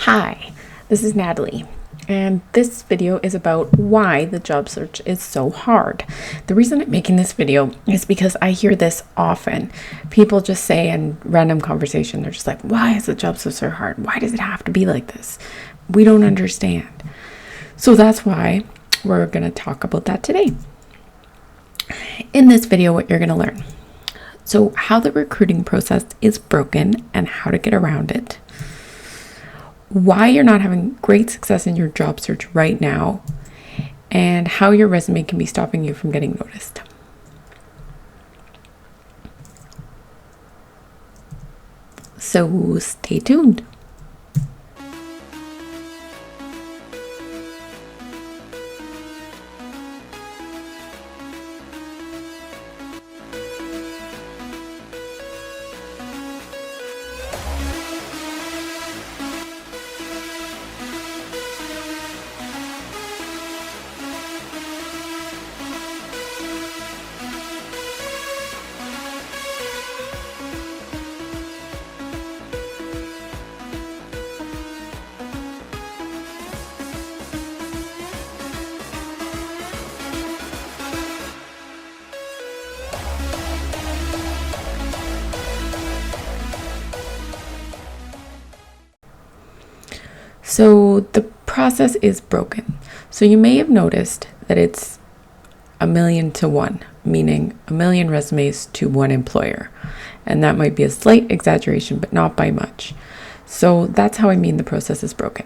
Hi, this is Natalie, and this video is about why the job search is so hard. The reason I'm making this video is because I hear this often. People just say in random conversation, they're just like, why is the job search so hard? Why does it have to be like this? We don't understand. So that's why we're going to talk about that today. In this video, what you're going to learn. So how the recruiting process is broken and how to get around it. Why you're not having great success in your job search right now, and how your resume can be stopping you from getting noticed. So stay tuned. So the process is broken. So you may have noticed that it's 1,000,000 to 1, meaning 1,000,000 resumes to one employer. And that might be a slight exaggeration, but not by much. So that's how I mean the process is broken.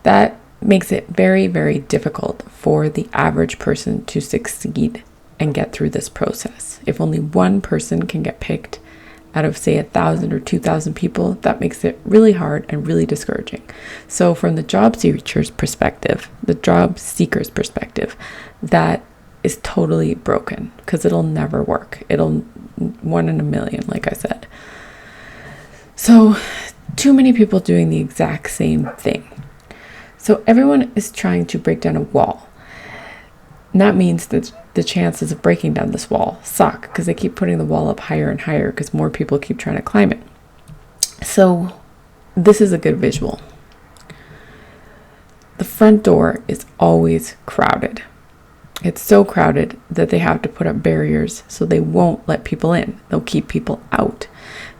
That makes it very, very difficult for the average person to succeed and get through this process. If only one person can get picked out of, say, 1,000 or 2,000 people, that makes it really hard and really discouraging. So from the job seeker's perspective, that is totally broken because it'll never work. It'll 1 in 1,000,000, like I said. So too many people doing the exact same thing. So everyone is trying to break down a wall. And that means that the chances of breaking down this wall suck because they keep putting the wall up higher and higher because more people keep trying to climb it. So this is a good visual. The front door is always crowded. It's so crowded that they have to put up barriers so they won't let people in. They'll keep people out.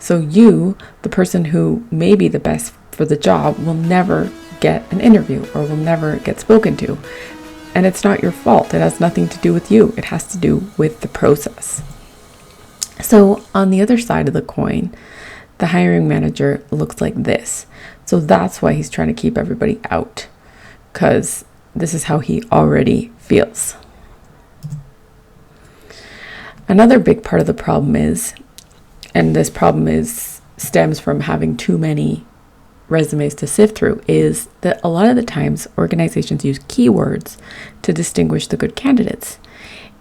So you, the person who may be the best for the job, will never get an interview or will never get spoken to. And it's not your fault. It has nothing to do with you. It has to do with the process. So on the other side of the coin, the hiring manager looks like this. So that's why he's trying to keep everybody out, because this is how he already feels. Another big part of the problem is, and this problem stems from having too many resumes to sift through, is that a lot of the times organizations use keywords to distinguish the good candidates.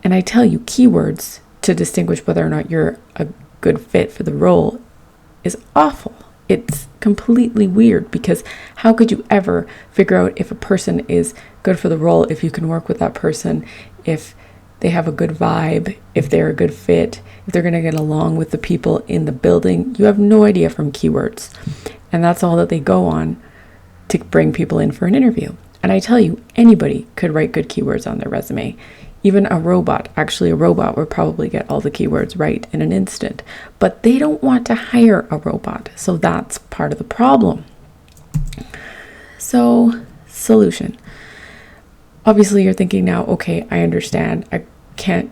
And I tell you, keywords to distinguish whether or not you're a good fit for the role is awful. It's completely weird because how could you ever figure out if a person is good for the role, if you can work with that person, if they have a good vibe, if they're a good fit, if they're going to get along with the people in the building? You have no idea from keywords. And that's all that they go on to bring people in for an interview. And I tell you, anybody could write good keywords on their resume. Even a robot. Actually, a robot would probably get all the keywords right in an instant. But they don't want to hire a robot. So that's part of the problem. So, solution. Obviously, you're thinking now, okay, I understand. I can't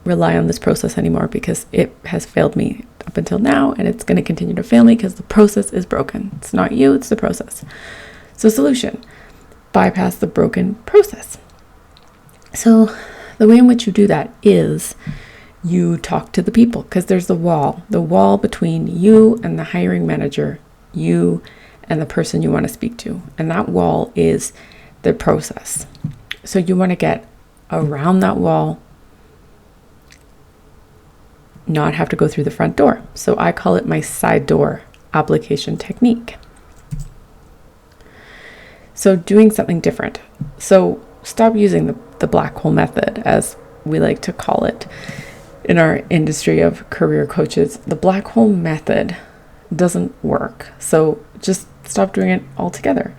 rely on this process anymore because it has failed me up until now, and it's going to continue to fail me because the process is broken. It's not you, it's the process. So solution, bypass the broken process. So the way in which you do that is you talk to the people, because there's the wall between you and the hiring manager, you and the person you want to speak to. And that wall is the process. So you want to get around that wall, not have to go through the front door. So I call it my side door application technique. So doing something different. So stop using the black hole method, as we like to call it in our industry of career coaches. The black hole method doesn't work. So just stop doing it altogether.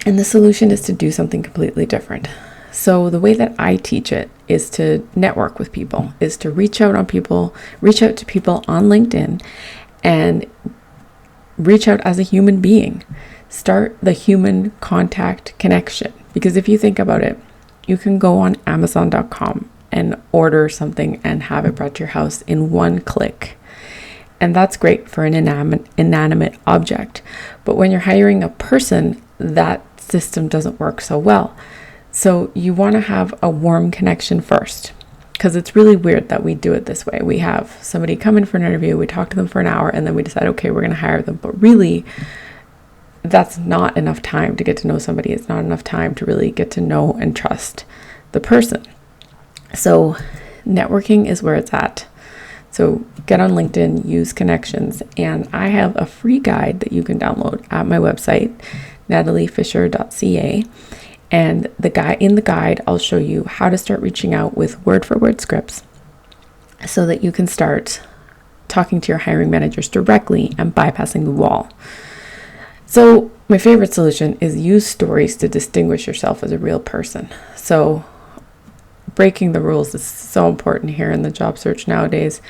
And the solution is to do something completely different. So the way that I teach it is to network with people, is to reach out to people on LinkedIn and reach out as a human being. Start the human contact connection. Because if you think about it, you can go on Amazon.com and order something and have it brought to your house in one click. And that's great for an inanimate object. But when you're hiring a person, that system doesn't work so well. So you want to have a warm connection first, because it's really weird that we do it this way. We have somebody come in for an interview, we talk to them for an hour, and then we decide, okay, we're going to hire them. But really, that's not enough time to get to know somebody. It's not enough time to really get to know and trust the person. So networking is where it's at. So get on LinkedIn, use connections, and I have a free guide that you can download at my website, nataliefisher.ca. And in the guide, I'll show you how to start reaching out with word-for-word scripts so that you can start talking to your hiring managers directly and bypassing the wall. So my favorite solution is use stories to distinguish yourself as a real person. So breaking the rules is so important here in the job search nowadays.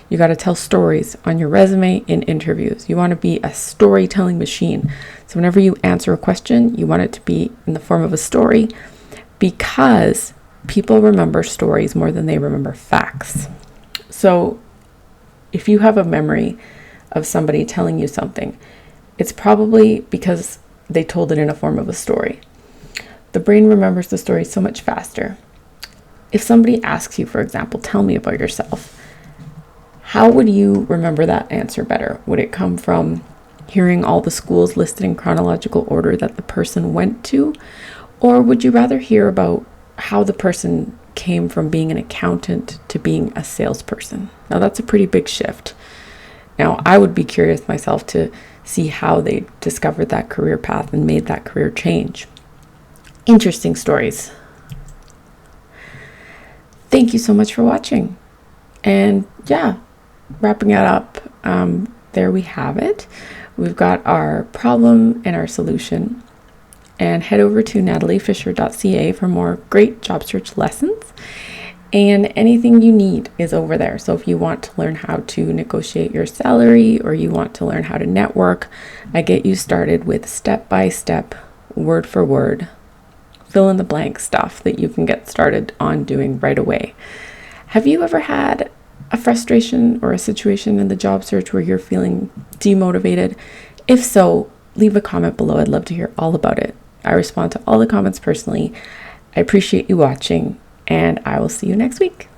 You got to tell stories on your resume in interviews. You want to be a storytelling machine. So whenever you answer a question, you want it to be in the form of a story, because people remember stories more than they remember facts. So if you have a memory of somebody telling you something, it's probably because they told it in a form of a story. The brain remembers the story so much faster. If somebody asks you, for example, tell me about yourself, how would you remember that answer better? Would it come from hearing all the schools listed in chronological order that the person went to? Or would you rather hear about how the person came from being an accountant to being a salesperson? Now, that's a pretty big shift. Now, I would be curious myself to see how they discovered that career path and made that career change. Interesting stories. Thank you so much for watching. And yeah, wrapping it up, there we have it. We've got our problem and our solution. And head over to nataliefisher.ca for more great job search lessons. And anything you need is over there. So if you want to learn how to negotiate your salary, or you want to learn how to network, I get you started with step-by-step, word-for-word, fill-in-the-blank stuff that you can get started on doing right away. Have you ever had a frustration or a situation in the job search where you're feeling demotivated? If so, leave a comment below. I'd love to hear all about it. I respond to all the comments personally. I appreciate you watching, and I will see you next week.